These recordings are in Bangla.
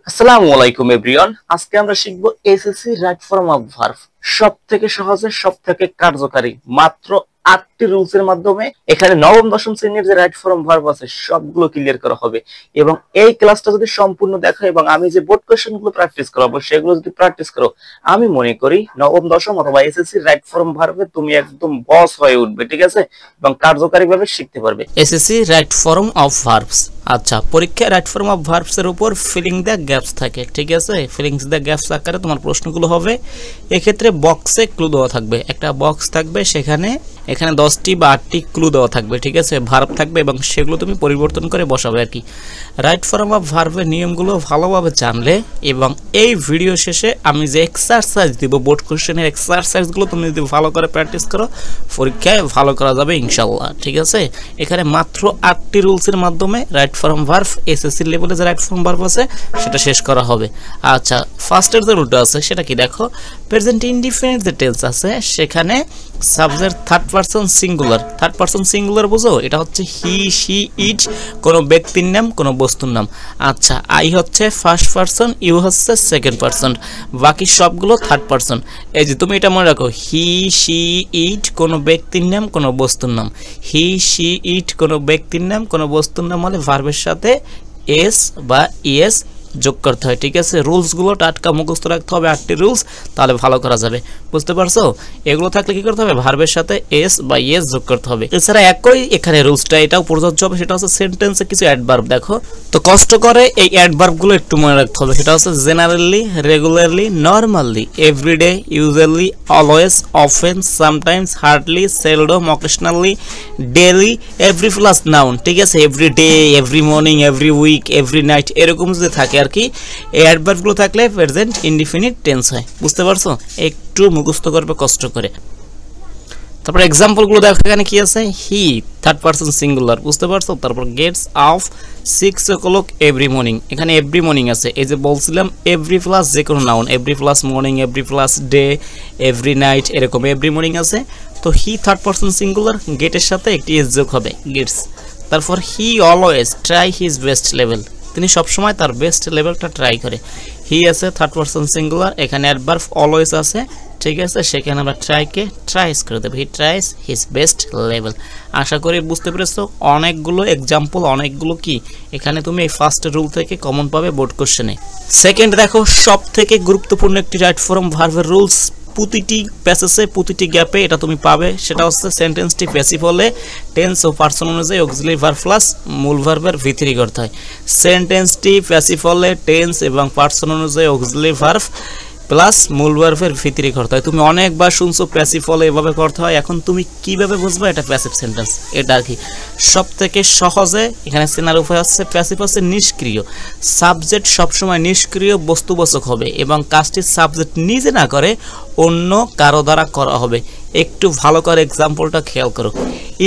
আসসালামু আলাইকুম এভরিওয়ান। আজকে আমরা শিখব SSC right form of verb. সবথেকে সহজে সবথেকে কার্যকারী মাত্র 8টি রুলস এর মাধ্যমে এখানে নবম দশম শ্রেণীর যে রাইট ফর্ম ভার্ব আছে সবগুলো ক্লিয়ার করা হবে। এবং এই ক্লাসটা যদি সম্পূর্ণ দেখো এবং আমি যে বোর্ড কোশ্চেন গুলো প্র্যাকটিস করাবো সেগুলো যদি প্র্যাকটিস করো, আমি মনে করি নবম দশম অথবা এসএসসি রাইট ফর্ম ভার্বে তুমি একদম বস হয়ে উঠবে, ঠিক আছে, এবং কার্যকারীভাবে শিখতে পারবে। SSC right form of verbs. আচ্ছা, পরীক্ষায় রাইট ফর্ম অফ ভার্বস এর উপর ফিলিং দ্য গ্যাপস থাকে, ঠিক আছে। ফিলিংস দ্য গ্যাপস আকারে তোমার প্রশ্নগুলো হবে। এক্ষেত্রে বক্সে ক্লু দেওয়া থাকবে, একটা বক্স থাকবে, সেখানে এখানে 10টি বা 8টি ক্লু দেওয়া থাকবে, ঠিক আছে, ভার্ব থাকবে এবং সেগুলো তুমি পরিবর্তন করে বসাবে আর কি। রাইট ফর্ম অফ ভার্বের নিয়মগুলো ভালোভাবে জানলে এবং এই ভিডিও শেষে আমি যে এক্সারসাইজ দিব, বোর্ড কোশ্চেনের এক্সারসাইজগুলো তুমি যদি ভালো করে প্র্যাকটিস করো পরীক্ষায় ভালো করা যাবে ইনশাআল্লাহ, ঠিক আছে। এখানে মাত্র 8টি রুলসের মাধ্যমে রাইট ফর্ম ভার্ব এসএসসি লেভেলে যে রাইট ফর্ম ভার্ব আছে সেটা শেষ করা হবে। আচ্ছা, ফার্স্টের যে রুলটা আছে সেটা কি দেখো, প্রেজেন্ট ইনডিফিনিট যে টেন্স আছে সেখানে subject third person singular. Third person singular বুঝো, এটা হচ্ছে হি, শি, ইট, কোনো ব্যক্তির নাম, কোনো বস্তুর নাম। আচ্ছা, আই হচ্ছে ফার্স্ট পারসন, ইউ হচ্ছে সেকেন্ড পারসন, বাকি সবগুলো থার্ড পারসন। এই যে তুমি এটা মনে রাখো, হি, শি, ইট কোনো ব্যক্তির নাম, কোনো বস্তুর নাম। হি, শি, ইট কোনো ব্যক্তির নাম, কোনো বস্তুর নাম হলে ভার্বের সাথে এস বা ইএস যোগ করতে হয়, ঠিক আছে। রুলসগুলো টাটকা মুখস্থ রাখতে হবে, 8টি রুলস, তাহলে ভালো করা যাবে, বুঝতে পারছো। এগুলো থাকলে কি করতে হবে, ভার্বের সাথে এস বা ইএস যোগ করতে হবে। এছাড়া একই এখানে রুলসটা এটাও প্রযোজ্য হবে, সেটা হচ্ছে সেন্টেন্সে কিছু অ্যাডভার্ব দেখো, তো কষ্ট করে এই অ্যাডভার্বগুলো একটু মনে রাখতে হবে। সেটা হচ্ছে generally, regularly, normally, everyday, usually, always, often, sometimes, hardly, seldom, occasionally, daily, every plus noun, ঠিক আছে। Every day, every morning, every week, every night, এরকম যদি থাকে আর কি, এই অ্যাডভার্বগুলো থাকলে প্রেজেন্ট ইনডিফিনিট টেন্স হয়, বুঝতে পারছো। একটু মুখস্থ করবে কষ্ট করে। তারপর এক্সাম্পলগুলো দেখো, এখানে কি আছে, হি থার্ড পারসন সিঙ্গুলার, বুঝতে পারছো। তারপর gets up 6 o'clock every morning, এখানে এভরি মর্নিং আছে। এই যে বলছিলাম এভরি প্লাস যে কোনো noun, every plus morning, every plus day, every night, এরকম এভরি মর্নিং আছে। তো হি থার্ড পারসন সিঙ্গুলার, গেটের সাথে একটি এস যোগ হবে, গেটস। তারপর he always try his best level, তিনি সবসময় তার বেস্ট লেভেলটা ট্রাই করে। হি আছে থার্ড পারসন সিঙ্গুলার, এখানে অ্যাডভার্ব অলওয়েজ আছে, ঠিক আছে, সেখানে আমরা ট্রাইকে ট্রাইস করে দেবো, he tries his best level. আশা করি বুঝতে পেরেছো। অনেকগুলো এক্সাম্পল, অনেকগুলো কি এখানে তুমি এই ফার্স্ট রুল থেকে কমন পাবে বোর্ড কোশ্চেনে। সেকেন্ড দেখো, সব থেকে গুরুত্বপূর্ণ একটি রাইট ফর্ম ভার্বের রুলস, প্রতিটি প্যাসেজে প্রতিটি গ্যাপে এটা তুমি পাবে। সেটা হচ্ছে সেন্টেন্সটি প্যাসিভ হলে টেন্স ও পার্সন অনুযায়ী অক্সিলারি ভার্ব প্লাস মূল ভার্বের ভিতরি করতে হয়। সেন্টেন্সটি প্যাসিভ হলে টেন্স এবং পার্সন অনুযায়ী অক্সিলারি ভার্ব প্লাস মূল ভার্বের ভিতরি করতে হয়। তুমি অনেকবার শুনছো প্যাসিভ হলে এভাবে করতে হয়, এখন তুমি কিভাবে বুঝবে এটা প্যাসিভ সেন্টেন্স, এটা আর কি সব থেকে সহজে এখানে চেনার উপায় হচ্ছে, প্যাসিভ হচ্ছে নিষ্ক্রিয়, সাবজেক্ট সবসময় নিষ্ক্রিয় বস্তুবাচক হবে এবং কাজটি সাবজেক্ট নিজে না করে অন্য কারো দ্বারা করা হবে। একটু ভালো করে এক্সাম্পলটা খেয়াল করো,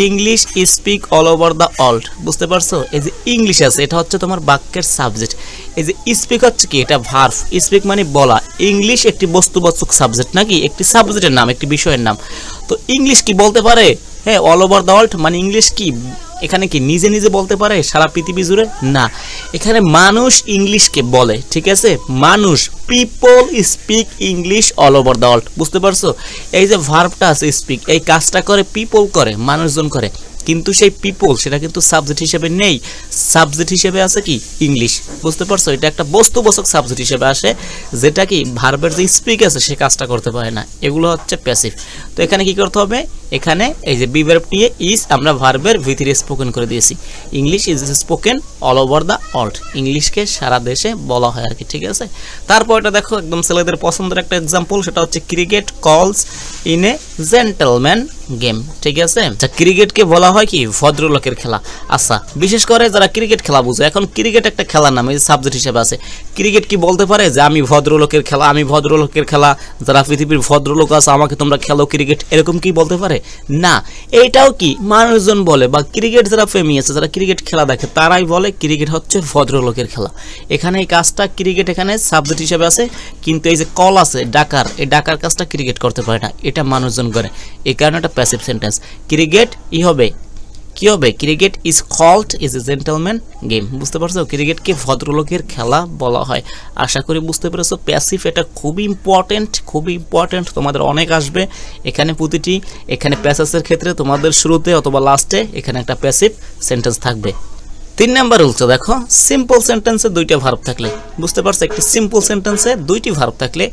English speak all over the world, বুঝতে পারছো। এই যে ইংলিশ আছে এটা হচ্ছে তোমার বাক্যের সাবজেক্ট, এই যে স্পিক হচ্ছে কি, এটা ভার্ব, স্পিক মানে বলা। ইংলিশ একটি বস্তুবাচক সাবজেক্ট নাকি, একটি সাবজেক্টের নাম, একটি বিষয়ের নাম। তো ইংলিশ কি বলতে পারে, হ্যাঁ, অল ওভার দ্য ওয়ার্ল্ড মানে ইংলিশ কি এখানে কি নিজে নিজে বলতে পারে সারা পৃথিবী জুড়ে? না, এখানে মানুষ ইংলিশকে বলে, ঠিক আছে, মানুষ, people speak English all over the world, বুঝতে পারছো। এই যে ভার্বটা আছে স্পিক, এই কাজটা করে পিপল করে, মানুষজন করে, কিন্তু সেই পিপল সেটা কিন্তু সাবজেক্ট হিসেবে নেই, সাবজেক্ট হিসেবে আছে কি ইংলিশ, বুঝতে পারছো। এটা একটা বস্তুবাচক সাবজেক্ট হিসেবে আসে, যেটা কি ভার্বের যে স্পিক আছে সে কাজটা করতে পারে না, এগুলো হচ্ছে প্যাসিভ। তো এখানে কি করতে হবে, এখানে এই যে বি ভার্ব নিয়ে ইজ আমরা ভার্বের ভিতরে স্পোকেন করে দিয়েছি, English is spoken all over the world, ইংলিশকে সারা দেশে বলা হয় আর কি, ঠিক আছে। তারপর এটা দেখো একদম ছেলেদের পছন্দের একটা এক্সাম্পল, সেটা হচ্ছে ক্রিকেট কলস ইন এ জেন্টলম্যান গেম, ঠিক আছে। আচ্ছা, ক্রিকেটকে বলা হয় কি ভদ্রলোকের খেলা। আচ্ছা, বিশেষ করে যারা ক্রিকেট খেলা বুঝে, এখন ক্রিকেট একটা খেলার নাম, এই সাবজেক্ট হিসেবে আছে। ক্রিকেট কি বলতে পারে যে আমি ভদ্রলোকের খেলা, আমি ভদ্রলোকের খেলা, যারা পৃথিবীর ভদ্রলোক আছে আমাকে তোমরা খেলো ক্রিকেট, এরকম কি বলতে পারে? না, এইটাও কি মানুষজন বলে, বা ক্রিকেট যারা প্রেমী আছে, যারা ক্রিকেট খেলা দেখে তারাই বলে ক্রিকেট হচ্ছে ভদ্রলোকের খেলা। এখানে এই কাজটা ক্রিকেট এখানে সাবজেক্ট হিসেবে আছে, কিন্তু এই যে কল আছে ডাকার, এই ডাকার কাজটা ক্রিকেট করতে পারে না, এটা মানুষজন করে, এই কারণে এটা প্যাসিভ সেন্টেন্স। ক্রিকেট ই হবে কি হবে, cricket is called is a gentleman game. বুঝতে পারছো, ক্রিকেটকে ভদ্রলোকের খেলা বলা হয়। আশা করি বুঝতে পেরেছো। প্যাসিভ এটা খুবই ইম্পর্টেন্ট, তোমাদের অনেক আসবে এখানে। প্রতিটি এখানে প্যাসেজের ক্ষেত্রে তোমাদের শুরুতে অথবা লাস্টে এখানে একটা প্যাসিভ সেন্টেন্স থাকবে। 3 নাম্বার রুলস দেখো, সিম্পল সেন্টেন্সে 2টা ভার্ব থাকলে, বুঝতে পারছো, একটি সিম্পল সেন্টেন্সে 2টি ভার্ব থাকলে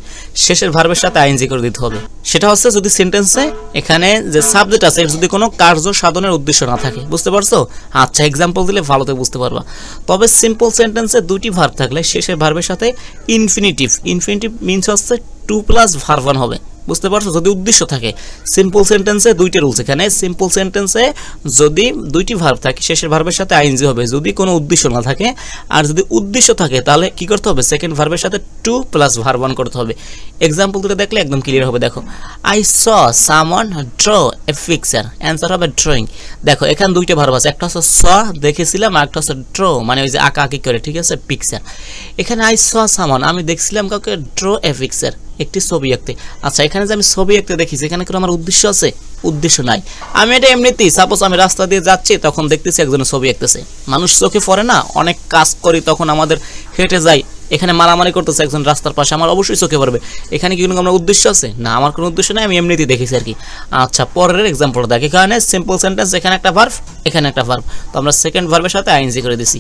শেষের ভার্বের সাথে আইএনজি করে দিতে হবে। সেটা হচ্ছে যদি সেন্টেন্সে এখানে যে সাবজেক্ট আছে যদি কোনো কার্য সাধনের উদ্দেশ্য না থাকে। বুঝতে পারছো? আচ্ছা, এক্সাম্পল দিলে ভালোতে বুঝতে পারবা। তবে সিম্পল সেন্টেন্সে 2টি ভার্ব থাকলে শেষের ভার্বের সাথে ইনফিনিটিভ মিনস হচ্ছে 2 প্লাস ভার্ব 1 হবে। বুঝতে পারছো? যদি উদ্দেশ্য থাকে। সিম্পল সেন্টেন্সে 2টা রুলস এখানে। সিম্পল সেন্টেন্সে যদি 2টি ভার্ব থাকে শেষের ভার্বের সাথে আইএনজি হবে যদি কোনো উদ্দেশ্য না থাকে। আর যদি উদ্দেশ্য থাকে তাহলে কি করতে হবে, সেকেন্ড ভার্বের সাথে 2 প্লাস ভার্ব 1 করতে হবে। এক্সাম্পল দুটো দেখলে একদম ক্লিয়ার হবে। দেখো, I saw someone draw a picture, answer হবে ড্রয়িং। দেখো এখানে 2টা ভার্ব আছে, একটা হচ্ছে স দেখেছিলাম আর একটা হচ্ছে ড্র মানে ওই যে আঁকাআঁকি করে, ঠিক আছে, পিকচার। এখানে আই স সামওয়ান আমি দেখছিলাম কাউকে ড্র এ পিকচার একটি ছবি আঁকতে। আচ্ছা, এখানে যে আমি ছবি আঁকতে দেখি এখানে কোনো আমার উদ্দেশ্য আছে? উদ্দেশ্য নাই। আমি এটা এমনিতেই সাপোজ আমি রাস্তা দিয়ে যাচ্ছি তখন দেখতেছি একজনের ছবি আঁকতেছে। মানুষ চোখে পড়ে না, অনেক কাজ করি তখন আমাদের হেঁটে যাই, এখানে মারামারি করতেছে একজন রাস্তার পাশে, আমার অবশ্যই চোখে পড়বে। এখানে কি কোনো আমার উদ্দেশ্য আছে? না, আমার কোনো উদ্দেশ্য নাই, আমি এমনিতেই দেখেছি আর কি। আচ্ছা, পরের এক্সাম্পলটা দেখ। এখানে সিম্পল সেন্টেন্স, এখানে একটা ভার্ব এখানে একটা ভার্ব, তো আমরা সেকেন্ড ভার্বের সাথে আইএনজি করে দিছি।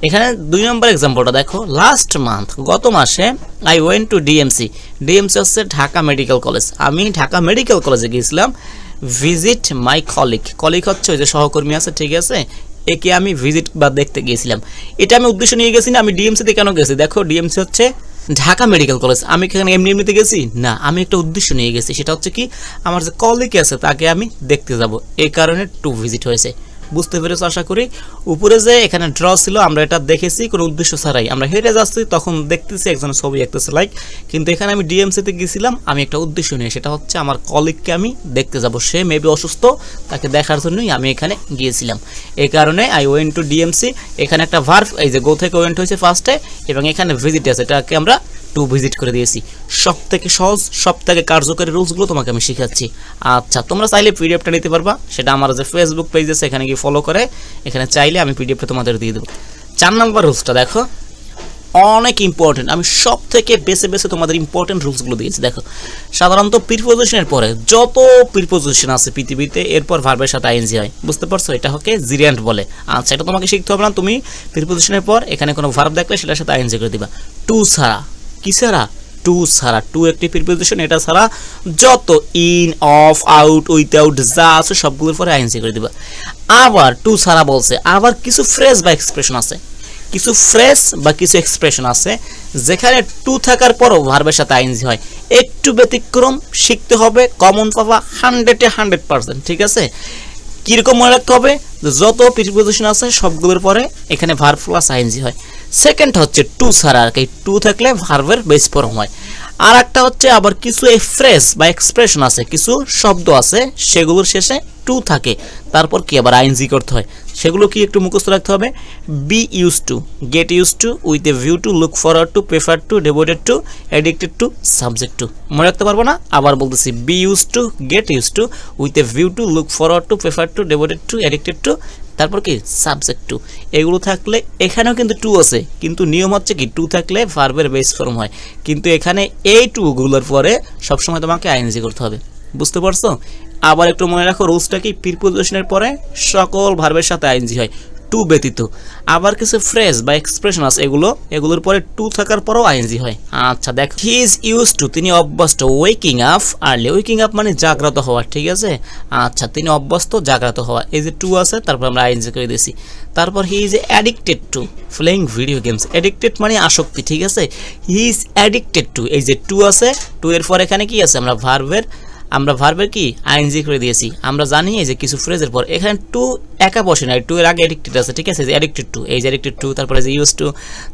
এখানে 2 নম্বর এক্সাম্পলটা দেখো, লাস্ট মান্থ গত মাসে I went to DMC. DMC হচ্ছে ঢাকা মেডিকেল কলেজ। আমি ঢাকা মেডিকেল কলেজে গিয়েছিলাম ভিজিট মাই কলিগ হচ্ছে ওই যে সহকর্মী আছে, ঠিক আছে, একে আমি ভিজিট বা দেখতে গিয়েছিলাম। এটা আমি উদ্দেশ্য নিয়ে গেছি না, আমি ডিএমসিতে কেন গেছি? দেখো ডিএমসি হচ্ছে ঢাকা মেডিকেল কলেজ, আমি এখানে এমনিতে গেছি না, আমি একটা উদ্দেশ্য নিয়ে গেছি। সেটা হচ্ছে কি, আমার যে কলিগ আছে তাকে আমি দেখতে যাব, এই কারণে টু ভিজিট হয়েছে। বুঝতে পেরেছো আশা করি। উপরে যে এখানে ড্র ছিল আমরা এটা দেখেছি কোনো উদ্দেশ্য ছাড়াই, আমরা হেঁটে যাচ্ছি তখন দেখতেছি একজন ছবি আঁকতেছে লাইক, কিন্তু এখানে আমি ডিএমসিতে গেছিলাম আমি একটা উদ্দেশ্য নিয়ে, সেটা হচ্ছে আমার কলিগকে আমি দেখতে যাব, সে মেবি অসুস্থ, তাকে দেখার জন্যই আমি এখানে গিয়েছিলাম। এই কারণে আই ওয়েন্ট টু ডিএমসি। এখানে একটা ভার্ব, এই যে গো থেকে ওয়েন্ট হয়েছে ফার্স্টে, এবং এখানে ভিজিট আছে, এটাকে আমরা টু ভিজিট করে দিয়েছি। সব থেকে সহজ, সব থেকে কার্যকরী রুলসগুলো তোমাকে আমি শিখাচ্ছি। আচ্ছা, তোমরা চাইলে পিডিএফটা নিতে পারবা, সেটা আমার যে ফেসবুক পেজ আছে এখানে গিয়ে ফলো করে এখানে চাইলে আমি পিডিএফটা তোমাদের দিয়ে দেবো। 4 নম্বর রুলসটা দেখো, অনেক ইম্পর্টেন্ট, আমি সব থেকে বেছে তোমাদের ইম্পর্টেন্ট রুলসগুলো দিয়েছি। দেখো, সাধারণত প্রিপোজিশনের পরে যত প্রিপোজিশন আছে পৃথিবীতে এরপর ভার্বের সাথে আইএনজি হয়। বুঝতে পারছো? এটা হকে জিরিয়ান্ট বলে। আচ্ছা, এটা তোমাকে শিখতে হবে না, তুমি প্রিপোজিশনের পর এখানে কোনো ভার্ব দেখলে সেটার সাথে আইএনজি করে দিবা। টু ছাড়া, কি ছাড়া? টু ছাড়া। টু একটি প্রিপোজিশন, এটা ছাড়া যত ইন, অফ, আউট, উইথআউট যা আছে সবগুলোর পরে আইএনজি করে দিবা। আবার টু ছাড়া বলছে, আবার কিছু ফ্রেজ বা এক্সপ্রেশন আছে, কিছু ফ্রেজ বা কিছু এক্সপ্রেশন আছে যেখানে টু থাকার পরও ভার্বের সাথে আইএনজি হয়। একটু ব্যতিক্রম শিখতে হবে, কমন পাবা 100-এ 100%, ঠিক আছে? কিরকম মনে রাখতে হবে, যত প্রিপোজিশন আছে সবগুলোর পরে এখানে ভার্ব প্লাস আইএনজি হয়। সেকেন্ড হচ্ছে টু ছাড়া, আর কি টু থাকলে ভার্বের বেস ফর্ম হয়। আর একটা হচ্ছে আবার কিছু ফ্রেজ বা এক্সপ্রেশন আছে, কিছু শব্দ আছে সেগুলোর শেষে টু থাকে, তারপর কি আবার আইএনজি করতে হয়। সেগুলো কি একটু মুখস্থ রাখতে হবে। Be use to, get use to, with a view to, look forward to, prefer to, devoted to, addicted to, subject to. মনে রাখতে পারবো না? আবার বলতেছি, be use to, get use to, with a view to, look forward to, prefer to, devoted to, addicted to, তারপর কি সাবজেক্ট টু। এগুলো থাকলে এখানেও কিন্তু টু আছে, কিন্তু নিয়ম হচ্ছে কি টু থাকলে ভার্বের বেস ফর্ম হয়, কিন্তু এখানে এই টুগুলোর পরে সবসময় তোমাকে আইএনজি করতে হবে। বুঝতে পারছো? আবার একটু মনে রাখো রুলসটা কি, প্রিপোজিশনের পরে সকল ভার্বের সাথে আইএনজি হয় টু ব্যতীত। আবার কিছু ফ্রেজ বা এক্সপ্রেশন আছে এগুলোর পরে টু থাকার পরেও আইএনজি হয়। আচ্ছা দেখো, হি ইজ ইউজ টু, তিনি অভ্যস্ত, waking up early, waking up মানে জাগ্রত হওয়া, ঠিক আছে? আচ্ছা, তিনি অভ্যস্ত জাগ্রত হওয়া, এই যে টু আছে তারপর আমরা আইএনজি করে দিয়েছি। তারপর he is addicted to playing video games, addicted মানে আসক্তি, ঠিক আছে? হি ইজ অ্যাডিক্টেড টু, এই যে টু আছে, টু এর পর এখানে কি আছে, আমরা ভার্বের কি আইএনজি করে দিয়েছি। আমরা জানি এই যে কিছু ফ্রেজের পর এখানে টু একা বসে না, টু এর আগে অ্যাডিক্টেড আছে, ঠিক আছে? অ্যাডিক্টেড টু, এই যে অ্যাডিক্টেড টু, তারপরে যে ইউজ টু,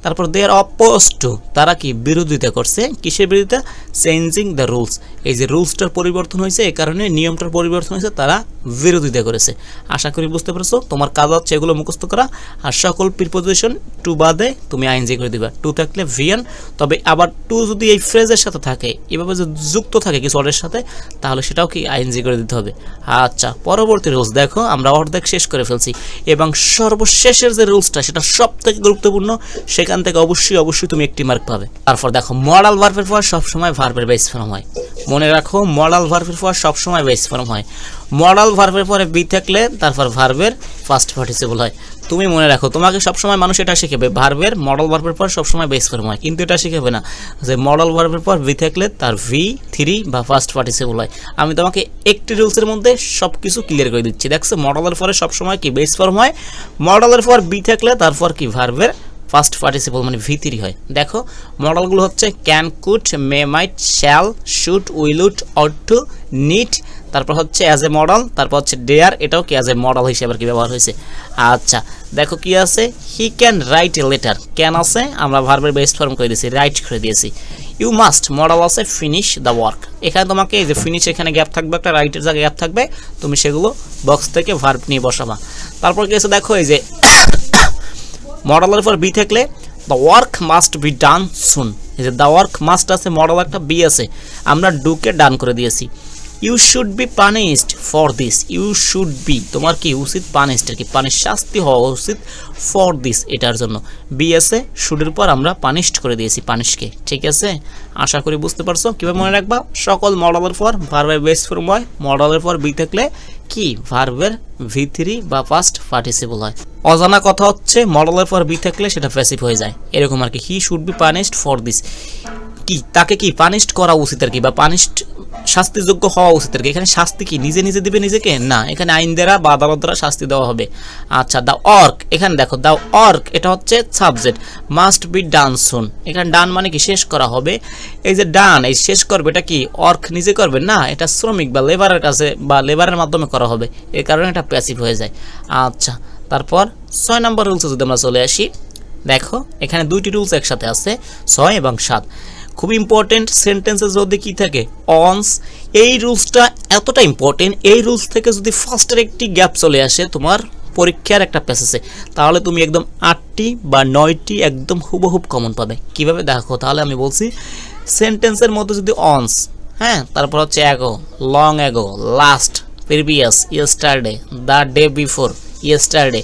তারপর দে আর অপোজ টু, তারা কি বিরোধিতা করছে, কিসের বিরোধিতা? Changing the rules. এই যে রুলসটার পরিবর্তন হয়েছে, এই কারণে নিয়মটার পরিবর্তন হয়েছে, তারা বিরোধিতা করেছে। আশা করি বুঝতে পারছো। তোমার কাজ হচ্ছে এগুলো মুখস্থ করা, আর সকল প্রিপোজিশন টু বাদে তুমি আইএনজি করে দিবা। টু থাকলে ভিএন, তবে আবার টু যদি এই ফ্রেজের সাথে থাকে, এভাবে যদি যুক্ত থাকে কিছু ওয়ার্ডের সাথে, তাহলে সেটাও কি আইএনজি করে দিতে হবে। আচ্ছা, পরবর্তী রুলস দেখো, আমরা অর্ধেক শেষ করে ফেলছি, এবং সর্বশেষের যে রুলসটা সেটা সব থেকে গুরুত্বপূর্ণ, সেখান থেকে অবশ্যই তুমি একটি মার্ক পাবে। তারপর দেখো, মডাল ভার্বের পর সবসময় ভার্বের বেস ফর্ম হয়। মনে রাখো, মডাল ভার্বের পর সবসময় বেস ফর্ম হয়। মডাল ভার্বের পরে বি থাকলে তারপর ভার্বের ফার্স্ট পার্টিসিপল হয়। তুমি মনে রাখো, তোমাকে সবসময় মানুষ এটা শিখাবে, ভার্বের মডাল ভার্বের পর সবসময় বেস ফর্ম হয়, কিন্তু এটা শিখাবে না যে মডাল ভার্বের পর বি থাকলে তার V3 বা ফার্স্ট পার্টিসিপল হয়। আমি তোমাকে একটি রুলসের মধ্যে সব কিছু ক্লিয়ার করে দিচ্ছি। দেখছো, মডালের পরে সবসময় কি বেস ফর্ম হয়, মডালের পর বি থাকলে তারপর কি ভার্বের ফার্স্ট পার্টিসিপল মানে V3 হয়। দেখো, মডেলগুলো হচ্ছে can, could, may, might, shall, should, will, would, ought to, need, তারপর হচ্ছে অ্যাজ এ মডেল, তারপর হচ্ছে ডেয়ার, এটাও কি অ্যাজ এ মডেল হিসেবে কি ব্যবহার হয়েছে। আচ্ছা, দেখো কি আছে, he can write a letter. Can আছে, আমরা ভার্বের বেস ফর্ম করে দিয়েছি, রাইট করে দিয়েছি। ইউ মাস্ট, মডেল আছে, ফিনিশ দ্য ওয়ার্ক। এখানে তোমাকে এই যে ফিনিশ, এখানে গ্যাপ থাকবে, একটা রাইটের জায়গায় গ্যাপ থাকবে, তুমি সেগুলো বক্স থেকে ভার্ব নিয়ে বসাবা। তারপর কি আছে, দেখো এই যে মডেলের পর বি থাকলে the work must be done soon. এই যে দ্য ওয়ার্ক মাস্ট আছে, মডেল একটা বি আছে, আমরা ডুকে ডান করে দিয়েছি। You should be punished for this. You should be, তোমার কি উচিত, পানিশড আর কি, পানিশ শাস্তি হওয়া উচিত, ফর দিস এটার জন্য। বি আছে, শুডের পর আমরা পানিশড করে দিয়েছি পানিশকে। ঠিক আছে, আশা করি বুঝতে পারছো। কীভাবে মনে রাখবা, সকল মডেলের পর ভার্বের বেস ফর্ম হয়, মডেলের পর বি থাকলে কি ভার্বের V3 বা ফার্স্ট পার্টিসিপল হয়। অজানা কথা হচ্ছে মডেলের পর বি থাকলে সেটা প্যাসিভ হয়ে যায়, এরকম আর কি। He should be punished for this, কি তাকে কি পানিশড করা উচিত আর কি, বা পানিশড শাস্তিযোগ্য হওয়া উচিত আর কি। এখানে শাস্তি কি নিজে নিজে দিবে নিজেকে, না, এখানে আইন দ্বারা বা আদালত দ্বারা শাস্তি দেওয়া হবে। আচ্ছা, দ্য ওয়ার্ক, এখানে দেখো দ্য ওয়ার্ক এটা হচ্ছে সাবজেক্ট, মাস্ট বি ডান সুন। এখানে ডান মানে কি শেষ করা হবে। এই যে ডান, এই শেষ করবে, এটা কি ওয়ার্ক নিজে করবে না, এটা শ্রমিক বা লেবারের কাছে বা লেবারের মাধ্যমে করা হবে, এই কারণে এটা প্যাসিভ হয়ে যায়। আচ্ছা, তারপর 6 নম্বর রুলসে যদি আমরা চলে আসি, দেখো এখানে দুইটি রুলস একসাথে আছে, 6 এবং 7। খুব ইম্পর্টেন্ট, সেন্টেন্সে যদি কি থাকে অনস, এই রুলসটা এতটা ইম্পর্টেন্ট, এই রুলস থেকে যদি ফার্স্টের একটি গ্যাপ চলে আসে তোমার পরীক্ষার একটা প্যাসেজে, তাহলে তুমি একদম 8টি বা 9টি একদম হুবহুব কমন পাবে। কিভাবে দেখো, তাহলে আমি বলছি, সেন্টেন্সের মধ্যে যদি অনস, হ্যাঁ, তারপর হচ্ছে ago, long ago, last, previous, yesterday, the day before, yesterday,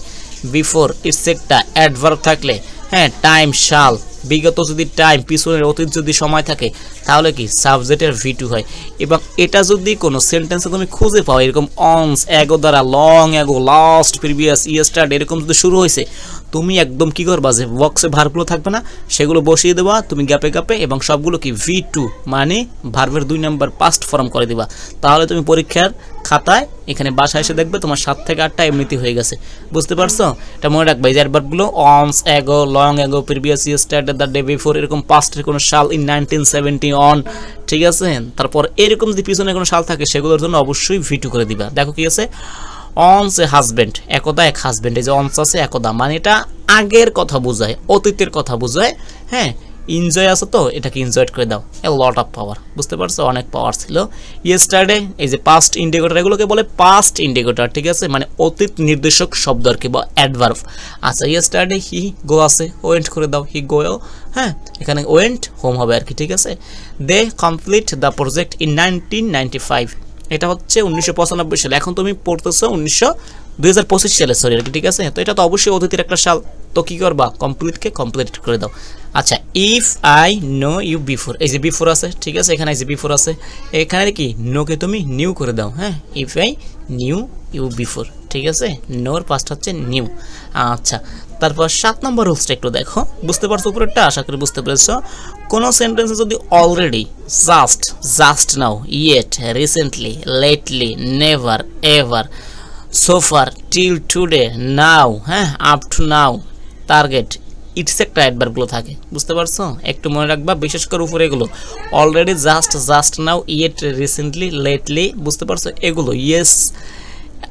before, et cetera, adverb থাকলে, হ্যাঁ, টাইম, শাল, বিগত যদি টাইম, পিছনের অতীত যদি সময় থাকে, তাহলে কি সাবজেক্টের V2 হয়। এবং এটা যদি কোনো সেন্টেন্সে তুমি খুঁজে পাও এরকম অনস, অ্যাগো দ্বারা, long ago, last, previous, yesterday এরকম যদি শুরু হয়েছে, তুমি একদম কি করবা, যে বক্সে ভার্বগুলো থাকবে না সেগুলো বসিয়ে দেবা তুমি গ্যাপে গ্যাপে, এবং সবগুলো কি V2 মানে ভার্বের 2 নম্বর পাস্ট ফর্ম করে দিবা। তাহলে তুমি পরীক্ষার খাতায় এখানে বাসায় এসে দেখবে তোমার 7 থেকে 8টা এমনিতে হয়ে গেছে। বুঝতে পারছো? এটা মনে রাখবে, এই যে অ্যাডভার্বগুলো once, ago, long ago, previous, yesterday, the day before, এরকম পাস্টের কোনো শাল, ইন 1970 অন, ঠিক আছে। তারপর এরকম যদি পিছনে কোনো শাল থাকে সেগুলোর জন্য অবশ্যই V2 করে দিবা। দেখো কি আছে, অনস এ হাজব্যান্ড, একদা এক হাজব্যান্ড, এই যে অনস আছে একদা মানে এটা আগের কথা বোঝায়, অতীতের কথা বোঝায়। হ্যাঁ, এনজয় আছে তো, এটাকে এনজয় করে দাও, এ লট অফ পাওয়ার। বুঝতে পারছো, অনেক পাওয়ার ছিল। ইয়েস্টারডে, এই যে পাস্ট ইন্ডিকেটর, এগুলোকে বলে পাস্ট ইন্ডিকেটর, ঠিক আছে, মানে অতীত নির্দেশক শব্দ আর কি, বা অ্যাডভার্ব। আচ্ছা, ইয়েস্টারডে হি গো আছে, ওয়েন্ট করে দাও, হি গোয়েও, হ্যাঁ, এখানে ওয়েন্ট হোম হবে আর কি, ঠিক আছে। They complete the project in 1995, এটা হচ্ছে 1995 সালে, এখন তুমি পড়তেছো 2025 সালে, সরি আর কি, ঠিক আছে। তো এটা তো অবশ্যই অতীতের একটা সাল, তো কি করবা, কমপ্লিটকে কমপ্লিট করে দাও। আচ্ছা, if I know you before, এই যে বিফোর আছে, ঠিক আছে, এখানে এই যে বিফোর আছে, এখানে কি নোকে তুমি নিউ করে দাও। হ্যাঁ, if I knew you before, ঠিক আছে, নোর পাস্ট হচ্ছে নিউ। আচ্ছা, তারপর 7 নম্বর রুলসটা একটু দেখো, বুঝতে পারছো উপরেরটা, আশা করি বুঝতে পেরেছো। কোনো সেন্টেন্সে যদি already, just, just now, yet, recently, lately, never, ever, so far, till today, now, হ্যাঁ, up to now, target, etcetera অ্যাডভার্বগুলো থাকে। বুঝতে পারছো, একটু মনে রাখবা, বিশেষ করে উপরে এগুলো already, just, just now, yet, recently, lately, বুঝতে পারছো, এগুলো ইয়েস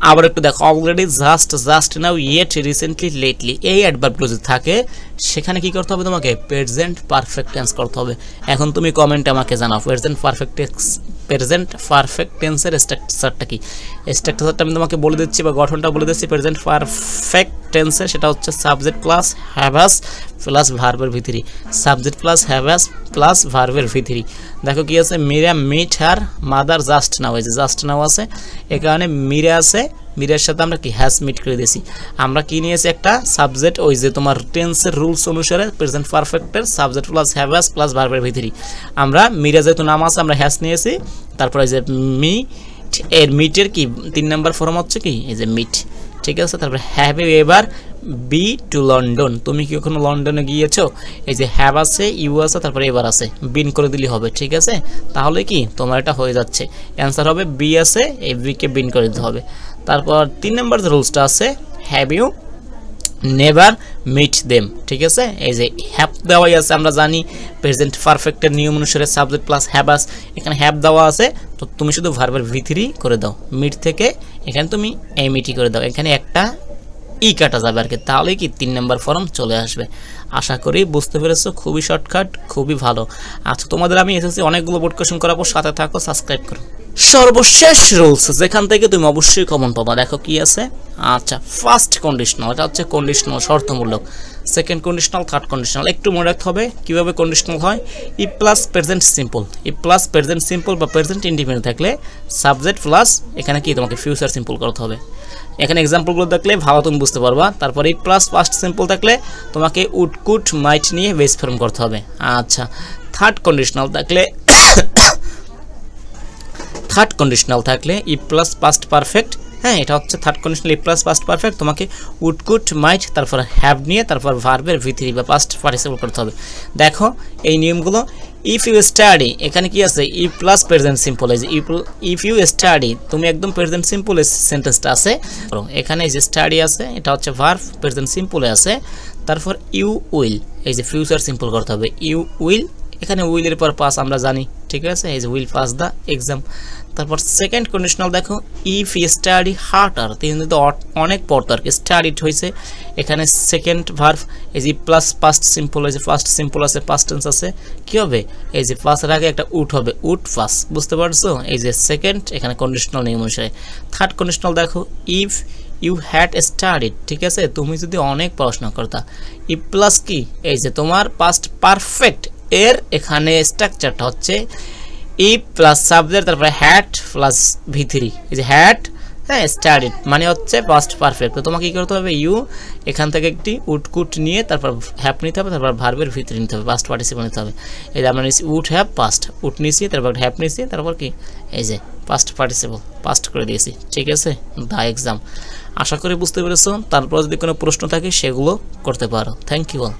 আবার একটু দেখো already, just now, yet, recently, lately, এই অ্যাডভার্বগুলো যদি থাকে সেখানে কি করতে হবে তোমাকে প্রেজেন্ট পারফেক্ট টেন্স করতে হবে। এখন তুমি কমেন্টে আমাকে জানাও প্রেজেন্ট পারফেক্ট টেন্সের স্ট্রাকচারটা কি। স্ট্রাকচারটা আমি তোমাকে বলে দিচ্ছি বা গঠনটা বলে দিচ্ছি। প্রেজেন্ট পারফেক্ট টেন্সের সেটা হচ্ছে সাবজেক্ট প্লাস হ্যাভাস প্লাস ভার্বের ভিতরি, সাবজেক্ট প্লাস হ্যাভাস প্লাস ভার্বের ভিতরি। দেখো কি আছে, Mira meet her mother just now, এই যে জাস্ট নাও আছে, এ কারণে মিরা আছে, মিরার সাথে আমরা কি হ্যাজ মিট করে দিয়েছি। আমরা কি নিয়েছি একটা সাবজেক্ট, ওই যে তোমার টেন্সের রুলস অনুসারে প্রেজেন্ট পারফেক্টের সাবজেক্ট প্লাস হ্যাভাস প্লাস ভার্বের ভিতরি আমরা মিরা যেহেতু নাম আছে আমরা হ্যাজ নিয়েছি। তারপরে যে মিট, এর মিটের কি 3 নম্বর ফর্ম হচ্ছে কি এই যে মিট, ঠিক আছে। তারপরে have you ever be to London, তুমি কি কখনো লন্ডনে গিয়েছো, এই যে হ্যাভ আছে, ইউ আছে, তারপরে এবার আছে, বিন করে দিলে হবে, ঠিক আছে। তাহলে কি তোমার এটা হয়ে যাচ্ছে, অ্যান্সার হবে বি আছে, এই বিকে বিন করে দিতে হবে। তারপর 3 নম্বর যে রুলসটা আছে, have you never meet them, ঠিক আছে। এই যে হ্যাভ দেওয়াই আছে, আমরা জানি প্রেজেন্ট পারফেক্টের নিয়ম অনুসারে সাবজেক্ট প্লাস হ্যাভাস, এখানে হ্যাভ দেওয়া আছে, তো তুমি শুধু ভার্বের ভিতরি করে দাও, মিট থেকে এখানে তুমি এমিটি করে দাও, এখানে একটা ই কাটা যাবে আর কি, তাহলেই কি 3 নম্বর ফর্ম চলে আসবে। আশা করি বুঝতে পেরেছো, খুবই শর্টকাট, খুবই ভালো। আচ্ছা, তোমাদের আমি এসএসসি অনেকগুলো বোর্ড কোশ্চেন করাবো, সাথে থাকো, সাবস্ক্রাইব করো। সর্বশেষ রুলস যেখান থেকে তুমি অবশ্যই কমন পাবা, দেখো কি আছে। আচ্ছা, ফার্স্ট কন্ডিশনাল, এটা হচ্ছে কন্ডিশনাল শর্তমূলক। সেকেন্ড কন্ডিশনাল, থার্ড কন্ডিশনাল, একটু মনে রাখতে হবে কিভাবে কন্ডিশনাল হয়। If plus present simple, if plus present simple বা প্রেজেন্ট ইন্ডিপেন্ডেন্ট থাকলে সাবজেক্ট প্লাস এখানে কি তোমাকে ফিউচার সিম্পল করতে হবে। এখানে এক্সাম্পলগুলো দেখলে ভালো তুমি বুঝতে পারবা। তারপর ইট প্লাস পাস্ট সিম্পল থাকলে তোমাকে উড কুড মাইট নিয়ে বেস ফর্ম করতে হবে। আচ্ছা, থার্ড কন্ডিশনাল থাকলে ই প্লাস পাস্ট পারফেক্ট, হ্যাঁ এটা হচ্ছে থার্ড কন্ডিশনাল, ই প্লাস পাস্ট পারফেক্ট, তোমাকে উড কুড মাইট তারপর হ্যাভ নিয়ে তারপর ভার্বের ভিতরি বা পাস্ট পার্টিসিপল করতে হবে। দেখো এই নিয়মগুলো। ইফ ইউ স্টাডি, এখানে কি আছে, ই প্লাস প্রেজেন্ট সিম্পল, এই যে ইফ ইউ স্টাডি, তুমি একদম প্রেজেন্ট সিম্পল সেন্টেন্সটা আছে, এখানে এই যে স্টাডি আছে, এটা হচ্ছে ভার্ব, প্রেজেন্ট সিম্পলে আছে। তারপর ইউ উইল, এই যে ফিউচার সিম্পল করতে হবে, ইউ উইল, এখানে উইলের পর পাস আমরা জানি, ঠিক আছে, এই যে উইল পাস দ্য এক্সাম। তারপর সেকেন্ড কন্ডিশনাল দেখো, ইফ ইউ স্টাডি হার্ডার, কিন্তু অনেক পড়তো আর কি, স্টাডিড হয়েছে, এখানে সেকেন্ড ভার্ব, এই যে প্লাস পাস্ট সিম্পল, এই যে ফার্স্ট সিম্পল আছে, পাস্ট টেন্স আছে, কি হবে, এই যে পাসের আগে একটা উড হবে, উড পাস, বুঝতে পারছো, এই যে সেকেন্ড এখানে কন্ডিশনাল নিয়ম অনুসারে। থার্ড কন্ডিশনাল দেখো, ইফ ইউ হ্যাড স্টাডিড, ঠিক আছে, তুমি যদি অনেক পড়াশোনা করতা, ই প্লাস কি, এই যে তোমার পাস্ট পারফেক্ট এর এখানে স্ট্রাকচারটা হচ্ছে ই প্লাস সাবজেক্ট তারপরে হ্যাড প্লাস ভিতরি, এই যে হ্যাড, হ্যাঁ স্টাডিড মানে হচ্ছে পাস্ট পারফেক্ট। তো তোমাকে কি করতে হবে, ইউ এখান থেকে একটি উড কুড নিয়ে তারপর হ্যাভ নিতে হবে, তারপর ভার্বের ভিতরে নিতে হবে, পাস্ট পার্টিসিপল নিতে হবে। এই যে আমরা নিচ্ছি উড হ্যাভ পাস্ট, উড নিয়েছি তারপর হ্যাভ নিয়েছি, তারপর কি এই যে পাস্ট পার্টিসিপল পাস্ট করে দিয়েছি, ঠিক আছে, দা এক্সাম। আশা করি বুঝতে পেরেছো। তারপর যদি কোনো প্রশ্ন থাকে সেগুলো করতে পারো। Thank you all.